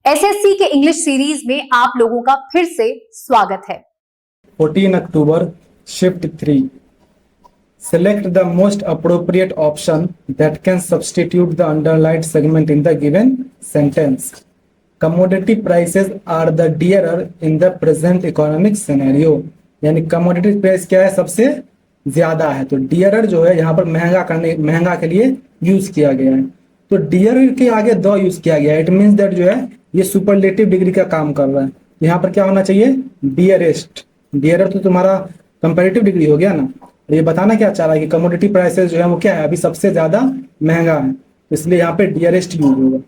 SSC के English series में आप लोगों का फिर से स्वागत है। 14 अक्टूबर shift 3 select the most appropriate option that can substitute the underlined segment in the given sentence. Commodity prices are the dearer in the present economic scenario. यानी commodity price क्या है, सबसे ज्यादा है, तो dearer जो है यहाँ पर महंगा के लिए यूज किया गया है, तो dearer के आगे द यूज किया गया है। इट मीन्स दैट जो है ये सुपरलेटिव डिग्री का काम कर रहा है। यहाँ पर क्या होना चाहिए, डियरेस्ट। डियरर तो तुम्हारा कंपैरेटिव डिग्री हो गया ना। ये बताना क्या चाह रहा है कि कमोडिटी प्राइसेस जो है वो क्या है, अभी सबसे ज्यादा महंगा है, इसलिए यहाँ पे डियरेस्ट यूज होगा।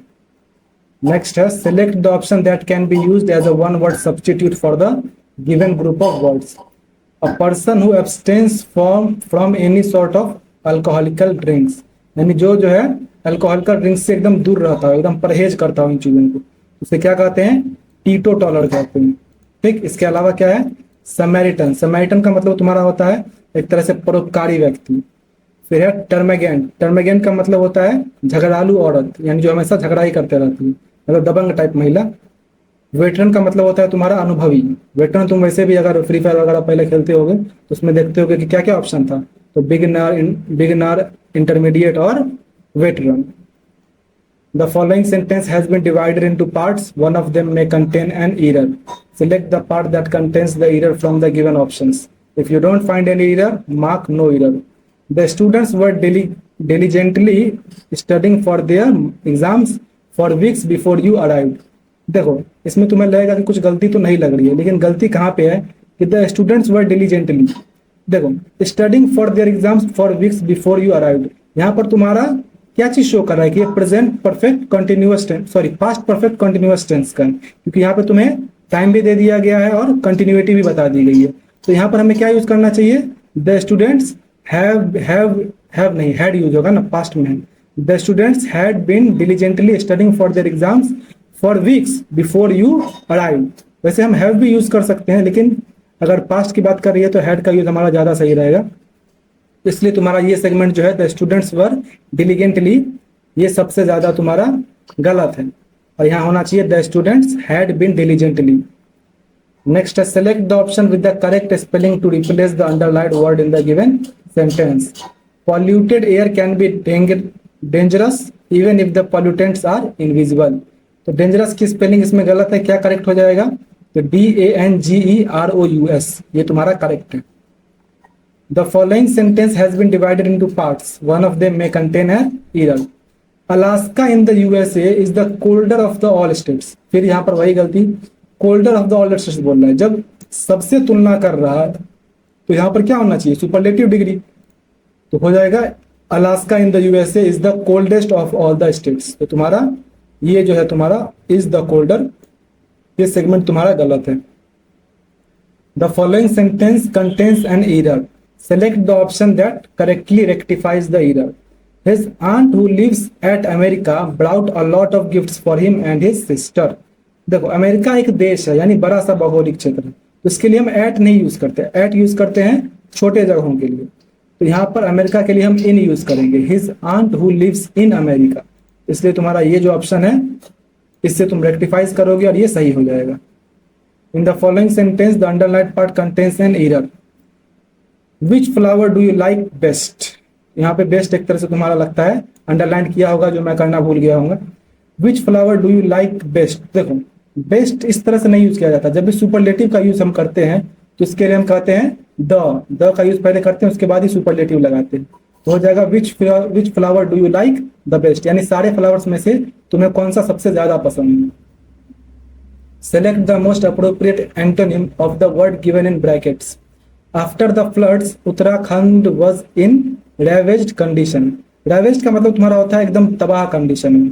नेक्स्ट है select the option that can be used as a one word substitute for the given group of words. A person who abstains from any sort of alcoholical drinks, यानी जो है अल्कोहलिकल drinks से एकदम दूर रहता है, एकदम परहेज करता है इन चीजों को, उसे क्या कहते हैं, टीटोटॉलर कहते हैं। ठीक, इसके अलावा क्या है, समैरिटन। समैरिटन का मतलब तुम्हारा होता है एक तरह से परोपकारी व्यक्ति। फिर है टर्मेगेंट। टर्मेगेंट का मतलब होता है झगड़ालू औरत, यानी जो हमेशा झगड़ा ही करते रहती है, मतलब दबंग टाइप महिला। वेटरन का मतलब होता है तुम्हारा अनुभवी। वेटरन तुम वैसे भी अगर फ्री फायर वगैरह पहले खेलते होगे तो उसमें देखते होगे कि क्या क्या ऑप्शन था, तो बिगिनर, इंटरमीडिएट और veteran. The following sentence has been divided into parts. One of them may contain an error. Select the part that contains the error from the given options. If you don't find any error, mark no error. The students were diligently studying for their exams for weeks before you arrived. देखो इसमें तुम्हें लगेगा कि कुछ गलती तो नहीं लग रही है, लेकिन गलती कहाँ पे है कि the students were diligently, देखो studying for their exams for weeks before you arrived, यहाँ पर तुम्हारा क्या चीज शो कर रहा है कि ये present perfect continuous tense, sorry past perfect continuous tense का, क्योंकि यहाँ पे तुम्हें टाइम भी दे दिया गया है और कंटिन्यूटी भी बता दी गई है। तो यहाँ पर हमें क्या यूज करना चाहिए, द स्टूडेंट्स हैव नहीं, हैड यूज होगा ना, पास्ट में। The students had been diligently studying for their exams for weeks before you arrive. वैसे हम हैव भी यूज कर सकते हैं, लेकिन अगर पास्ट की बात कर रही है तो हैड का यूज हमारा ज्यादा सही रहेगा, इसलिए तुम्हारा ये सेगमेंट जो है द स्टूडेंट्स वर डिलीजेंटली, ये सबसे ज्यादा तुम्हारा गलत है, और यहाँ होना चाहिए the students had been diligently. Next है select the option with the correct spelling to replace the underlined word in the given sentence. Polluted air can be dangerous even if the pollutants are invisible. तो dangerous की spelling इसमें गलत है, क्या correct हो जाएगा, तो DANGEROUS, ये तुम्हारा करेक्ट है। The following sentence has been divided into parts. One of them may contain an error. Alaska in the USA is the colder of the all states. फिर यहाँ पर वही गलती, colder of the all states बोल रहा है। जब सबसे तुलना कर रहा है तो यहाँ पर क्या होना चाहिए, सुपरलेटिव डिग्री, तो हो जाएगा Alaska in the USA is the coldest of all the states। तो तुम्हारा ये जो है तुम्हारा is the colder, ये सेगमेंट तुम्हारा गलत है। The following sentence contains an error. Select the option that correctly rectifies the error. His aunt who lives at America brought a lot of gifts for him and his sister. देखो America एक देश है, यानी बड़ा सा भौगोलिक क्षेत्र है, तो इसके लिए हम एट नहीं यूज करते, एट यूज करते हैं छोटे जगहों के लिए। तो यहाँ पर अमेरिका के लिए हम इन यूज करेंगे, his aunt who lives in America, इसलिए तुम्हारा ये जो ऑप्शन है इससे तुम रेक्टिफाइज करोगे और ये सही हो जाएगा। In the following sentence the underlined part contains an error. Which flower do you like best, यहाँ पे बेस्ट एक तरह से तुम्हारा लगता है अंडरलाइन किया होगा, जो मैं करना भूल गया हूँ। विच flower do you like best, देखो बेस्ट इस तरह से नहीं यूज किया जाता, जब भी सुपरलेटिव का यूज हम करते हैं तो इसके लिए हम कहते हैं द का यूज पहले करते हैं, उसके बाद ही सुपरलेटिव लगाते हैं। तो हो जाएगा विच flower do you like the best, यानी सारे फ्लावर्स में से तुम्हें कौन सा सबसे ज्यादा पसंद है। Select the most appropriate antonym of the word given in brackets. After the floods Uttarakhand was in ravaged condition. Ravaged का मतलब तुम्हारा होता है एकदम तबाह कंडीशन में,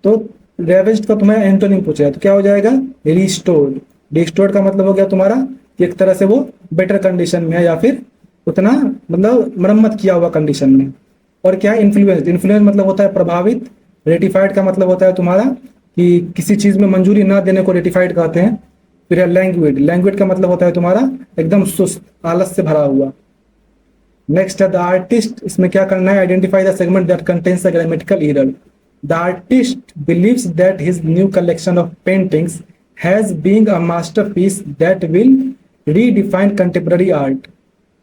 तो रेवेज्ड का तुम्हें एंटोनिम पूछा है तो क्या हो जाएगा, रिस्टोर्ड। रिस्टोर्ड का मतलब हो गया तुम्हारा कि एक तरह से वो बेटर कंडीशन में है, या फिर उतना मतलब मरम्मत किया हुआ कंडीशन में। और क्या है, इन्फ्लुएंस्ड। इन्फ्लुएंस मतलब होता है प्रभावित। रेटिफाइड का मतलब होता है तुम्हारा कि किसी चीज में मंजूरी ना देने को रेटिफाइड कहते हैं। फिर है लैंग्वेज। लैंग्वेज का मतलब होता है तुम्हारा एकदम सुस्त, आलस से भरा हुआ। नेक्स्ट है द आर्टिस्ट, इसमें क्या करना है, identify the segment that contains the grammatical error. The artist believes that his new collection of paintings has being a masterpiece that will redefine contemporary art.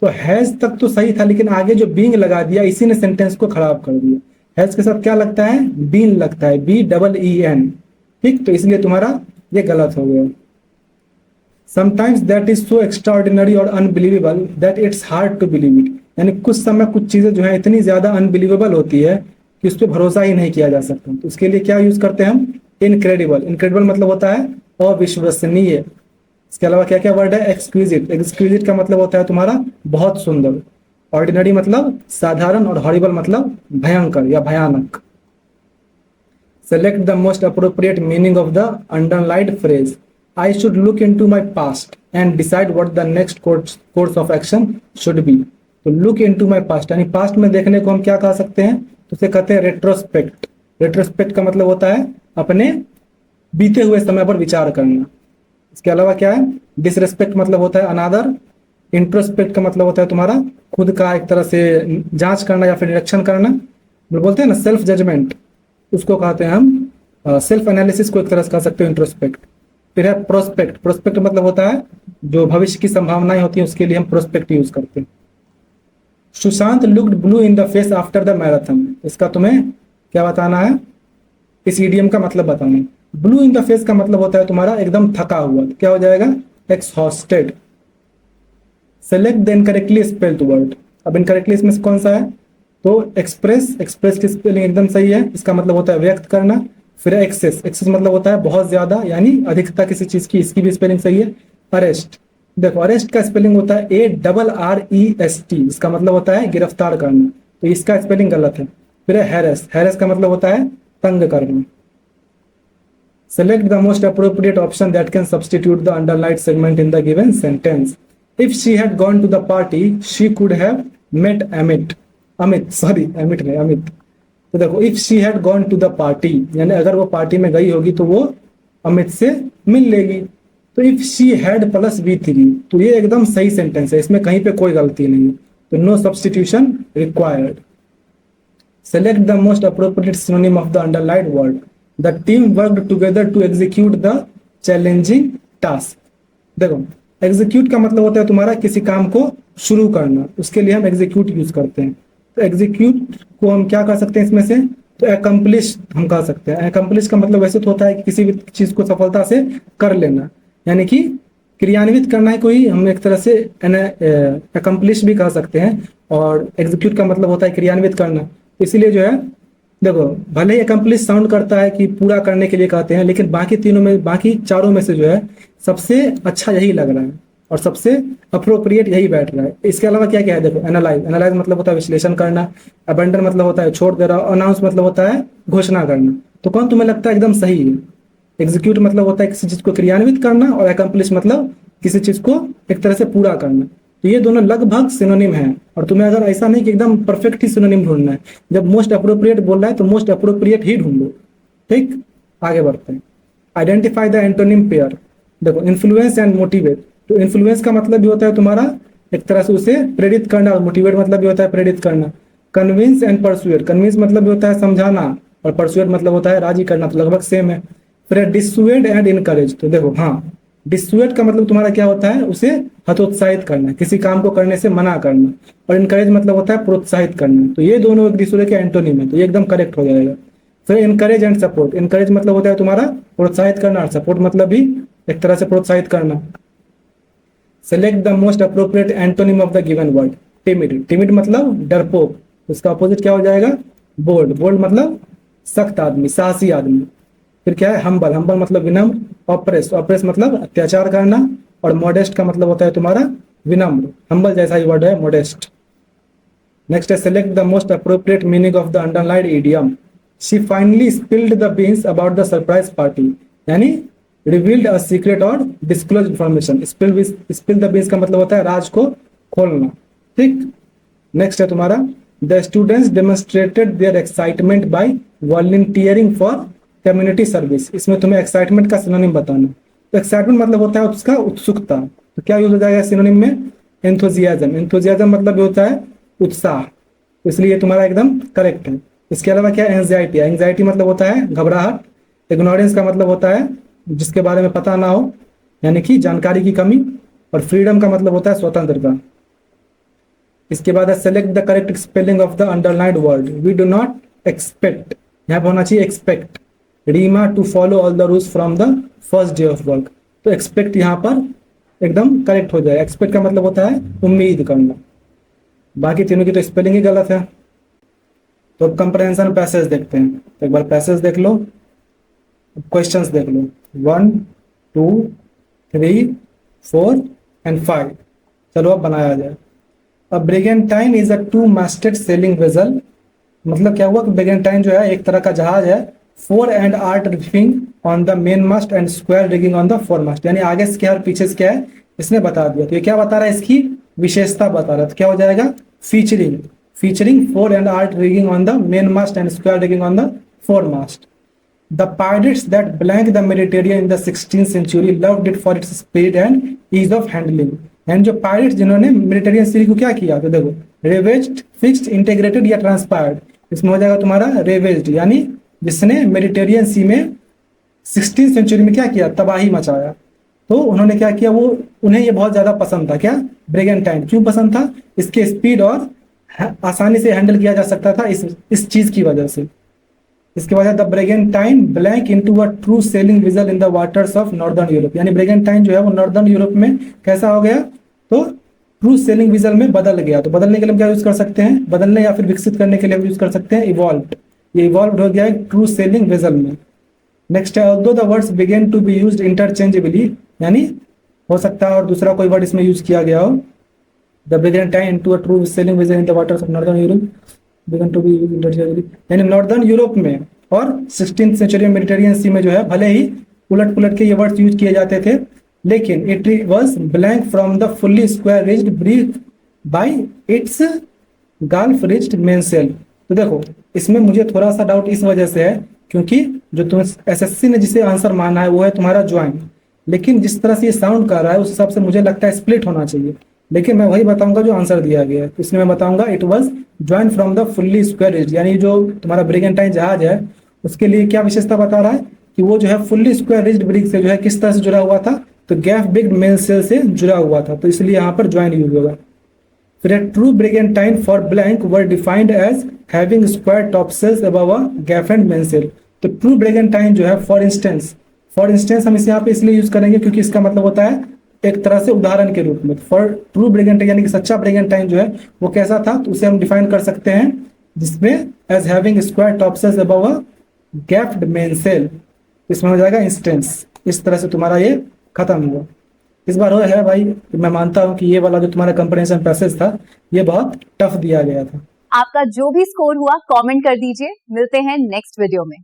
तो हैज तक तो सही था, लेकिन आगे जो बीइंग लगा दिया इसी ने सेंटेंस को खराब कर दिया। हैज के साथ क्या लगता है? बीन लगता है, BEEN। ठीक, तो इसलिए तुम्हारा ये गलत हो गया। Sometimes that is so extraordinary और unbelievable that it's hard to believe it. यानी कुछ समय कुछ चीजें जो है इतनी ज्यादा अनबिलीवेबल होती है कि उस पर भरोसा ही नहीं किया जा सकता। तो उसके लिए क्या यूज करते हैं हम? इनक्रेडिबल। इनक्रेडिबल मतलब होता है अविश्वसनीय। इसके अलावा क्या क्या वर्ड है? एक्सक्विजिट। एक्सक्विजिट का मतलब होता है तुम्हारा बहुत सुंदर। ऑर्डिनरी मतलब साधारण, और हॉरिबल मतलब भयंकर या भयानक। Select the most appropriate meaning of the underlined phrase. I should look into my past and decide what the next course of action should be. तो लुक इनटू माय पास्ट यानी past में देखने को हम क्या कह सकते हैं? तो उसे कहते हैं रेट्रोस्पेक्ट। रेट्रोस्पेक्ट का मतलब होता है अपने बीते हुए समय पर विचार करना। इसके अलावा क्या है? डिसरेस्पेक्ट मतलब होता है अनादर। इंट्रोस्पेक्ट का मतलब होता है तुम्हारा खुद का एक तरह से जांच करना या फिर निरीक्षण करना, बोलते हैं ना सेल्फ जजमेंट, उसको कहते हैं हम। सेल्फ एनालिसिस को एक तरह से कह सकते हो इंट्रोस्पेक्ट। फिर है प्रोस्पेक्ट। प्रोस्पेक्ट मतलब होता है जो भविष्य की संभावनाएं होती है उसके लिए हम प्रोस्पेक्ट यूज करते हैं। Sushant looked blue in the face after the marathon. इसका तुम्हें क्या बताना है? इस इडियम का मतलब बताना है। ब्लू इन द फेस का मतलब होता है तुम्हारा एकदम थका हुआ। तो क्या हो जाएगा? Exhausted. Select the incorrectly spelled word. अब इनकरेक्टली इसमें से कौन सा है? तो एक्सप्रेस। एक्सप्रेस की स्पेलिंग एकदम सही है, इसका मतलब होता है व्यक्त करना। फिर एक्सेस। एक्सेस मतलब होता है बहुत ज्यादा यानी अधिकता किसी चीज की, इसकी भी स्पेलिंग सही है। अरेस्ट। देखो अरेस्ट का स्पेलिंग होता है ARREST, इसका मतलब होता है गिरफ्तार करना, तो इसका स्पेलिंग गलत है। फिर है हैरेस। हैरेस का मतलब होता है तंग करना। Select the most appropriate option that can substitute the underlined segment in the given sentence. If she had gone to the party, she could have met Amit. Amit नहीं, अमित। तो देखो if she had gone to the party यानी अगर वो party में गई होगी तो वो अमित से मिल लेगी। तो if she had plus V3, तो ये एकदम सही सेंटेंस है, इसमें कहीं पे कोई गलती नहीं है। तो no substitution required. Select the most appropriate synonym of the underlined word. The team worked together to execute the challenging task. देखो एग्जीक्यूट का मतलब होता है तुम्हारा किसी काम को शुरू करना, उसके लिए हम एग्जीक्यूट यूज करते हैं। तो एग्जीक्यूट को हम क्या कर सकते हैं इसमें से? तो एकम्प्लिश हम कह सकते हैं। एकम्प्लिश का मतलब वैसे तो होता है कि किसी भी चीज को सफलता से कर लेना, यानी कि क्रियान्वित करना है कोई, हम एक तरह से एकम्प्लिश भी कह सकते हैं। और एग्जीक्यूट का मतलब होता है क्रियान्वित करना, इसीलिए जो है देखो भले ही एकम्प्लिश साउंड करता है कि पूरा करने के लिए कहते हैं, लेकिन बाकी तीनों में, बाकी चारों में से जो है सबसे अच्छा यही लग रहा है और सबसे अप्रोप्रिएट यही बैठ रहा है। इसके अलावा क्या क्या है? देखो एनालाइज। एनालाइज मतलब होता है विश्लेषण करना। अबेंडन मतलब होता है छोड़ दे रहा। अनाउंस मतलब होता है घोषणा करना। तो कौन तुम्हें लगता है एकदम सही है? एग्जीक्यूट मतलब होता है किसी चीज को क्रियान्वित करना, और एकम्प्लिश मतलब किसी चीज को एक तरह से पूरा करना। तो ये दोनों लगभग सिनोनिम है, और तुम्हें अगर ऐसा नहीं कि एकदम परफेक्ट ही सिनोनिम ढूंढना है, जब मोस्ट अप्रोप्रिएट बोल रहा है तो मोस्ट अप्रोप्रिएट ही ढूंढो। ठीक, आगे बढ़ते हैं। Identify the antonym pair. देखो इन्फ्लुएंस एंड मोटिवेट। तो इन्फ्लुएंस का मतलब भी होता है तुम्हारा एक तरह से उसे प्रेरित करना, और मोटिवेट मतलब भी होता है प्रेरित करना। Convince and persuade. कन्विंस मतलब भी होता है समझाना, और परसुएड मतलब होता है राजी करना, तो लगभग सेम है। फिर डिसुएड एंड इनकरेज। तो देखो हाँ, डिसुएड का मतलब तुम्हारा क्या होता है? उसे हतोत्साहित करना, किसी काम को करने से मना करना। और इनकरेज मतलब होता है प्रोत्साहित करना। तो ये दोनों एक दूसरे के एंटोनिम है, तो ये एकदम करेक्ट हो जाएगा। फिर इनकरेज एंड सपोर्ट। इनकरेज मतलब होता है तुम्हारा प्रोत्साहित करना, और सपोर्ट मतलब भी एक तरह से प्रोत्साहित करना। Select the most appropriate antonym of the given word. Timid. Timid मतलब डरपोक, उसका अपोजिट क्या हो जाएगा? बोल्ड। बोल्ड मतलब सख्त आदमी, साहसी आदमी। फिर क्या है? हम्बल। हम्बल मतलब विनम्र। ऑप्रेस। ऑप्रेस मतलब अत्याचार करना। और मॉडेस्ट का मतलब होता है तुम्हारा विनम्र। हम्बल जैसा ही वर्ड है मॉडेस्ट। नेक्स्ट है select the most appropriate meaning of the underlined idiom. She finally spilled the beans about the surprise party, यानी रिवील्ड अ सीक्रेट और disclose information. Spill the beans का मतलब होता है राज को खोलना। ठीक, नेक्स्ट है तुम्हारा the students demonstrated their excitement by volunteering for community service. इसमें तुम्हें एक्साइटमेंट का सिनोनिम बताना। तो एक्साइटमेंट मतलब होता है उसका उत्सुकता, तो क्या यूज हो जाएगा सिनोनिम में? एंथुजियाज्म। एंथुजियाज्म मतलब होता है उत्साह, इसलिए तुम्हारा एकदम करेक्ट है। इसके अलावा क्या एंजाइटी है, एंजाइटी मतलब होता है घबराहट, इग्नोरेंस का मतलब होता है जिसके बारे में पता ना हो यानी कि जानकारी की कमी, और फ्रीडम का मतलब होता है स्वतंत्रता। इसके बाद है select the correct spelling of the underlined word. We do not expect, यहाँ पे होना चाहिए expect Reema to follow all the rules from the first day of work. तो एक्सपेक्ट यहाँ पर एकदम करेक्ट हो जाए। एक्सपेक्ट का मतलब होता है उम्मीद करना, बाकी तीनों की तो स्पेलिंग ही गलत है। तो अब कंप्रहेंशन पैसेज देखते हैं। तो एक बार पैसेज देख लो, क्वेश्चंस देख लो 1 2 3 4 एंड 5। चलो अब बनाया जाए। A brigantine is a 2-masted sailing vessel. मतलब क्या हुआ कि ब्रिगेंटाइन जो है एक तरह का जहाज है, 4 and aft rigging on the main mast and square rigging on the fore mast. यानी आगे से क्या और पीछे से क्या है इसने बता दिया। तो ये क्या बता रहा है, इसकी विशेषता बता रहा है। तो क्या हो जाएगा, featuring 4 and aft rigging on the main mast and square rigging on the fore mast. The pirates that blanked the Mediterranean in the 16th century loved it for its speed and ease of handling। And जो pirates जिन्होंने Mediterranean सी को क्या किया, तो देखो रेवेज्ड, fixed, integrated या transpired. इसमें हो जाएगा तुम्हारा रेवेज्ड, यानी जिसने मेडिटेरियन सी में 16th सेंचुरी में क्या किया, तबाही मचाया। तो उन्होंने क्या किया, वो उन्हें ये बहुत ज्यादा पसंद था। क्या, ब्रिगेंटाइन। क्यों पसंद था, इसके स्पीड और आसानी से हैंडल किया जा सकता था इस चीज की वजह से। इसके बाद the brigantine blank into a true sailing vessel in the waters of northern Europe. यानी ब्रिगेंटाइन जो है वो नॉर्दर्न यूरोप में कैसा हो गया, तो ट्रू सेलिंग विजल में बदल गया। तो बदलने के लिए हम क्या यूज कर सकते हैं, बदलने या फिर विकसित करने के लिए हम यूज कर सकते हैं इवॉल्व। ये इवॉल्व हो गया है ट्रू सेलिंग विजल में। नेक्स्ट है although the words began to be used interchangeably, यानी हो सकता है और दूसरा कोई वर्ड इसमें यूज किया गया हो। The brigantine into a true sailing vessel in the waters of northern Europe began to be used interchangeably. यानी नॉर्दर्न यूरोप में और 16th सेंचुरी मेडिटेरियन सी में जो है भले ही उलट पुलट के ये वर्ड्स यूज किए जाते थे, लेकिन it was blank from the fully square rigged breath by its gulf rigged mainsail. तो देखो इसमें मुझे थोड़ा सा डाउट इस वजह से है क्योंकि जो तुम एसएससी ने जिसे आंसर माना है वो है तुम्हारा ज्वाइन, लेकिन जिस तरह से ये साउंड कर रहा है उस हिसाब से मुझे लगता है स्प्लिट होना चाहिए। लेकिन मैं वही बताऊंगा जो आंसर दिया गया है। तो इसमें मैं बताऊंगा it was join from the fully square rigid, यानी जो तुम्हारा ब्रिगेंटाइन जहाज है उसके लिए क्या विशेषता बता रहा है कि वो जो है फुल्ली स्क्वायर रिज्ड ब्रिग से जो है किस तरह से जुड़ा हुआ था, तो गैफ बिग मेन सेल से जुड़ा हुआ था। तो इसलिए यहाँ पर ज्वाइन यूज होगा। फिर true brigantine for blank were defined as having square top sails above a gaff and main sail. तो ट्रू ब्रिगेंटाइन जो है फॉर इंस्टेंस हम इसे यहाँ पे इसलिए यूज करेंगे क्योंकि इसका मतलब होता है एक तरह से उदाहरण के रूप में। फॉर ट्रू ब्रिगेंटाइन यानी कि सच्चा ब्रिगेंटाइन जो है वो कैसा था, तो उसे हम डिफाइन कर सकते हैं जिसमें as having square top sails above a gaffed main sail. इसमें हो जाएगा इंस्टेंस। इस तरह से तुम्हारा ये खत्म हुआ। इस बार हो है भाई, मैं मानता हूं कि ये वाला जो तुम्हारा कंप्रहेंशन पैसेज था ये बहुत टफ दिया गया था। आपका जो भी स्कोर हुआ कमेंट कर दीजिए। मिलते हैं नेक्स्ट वीडियो में।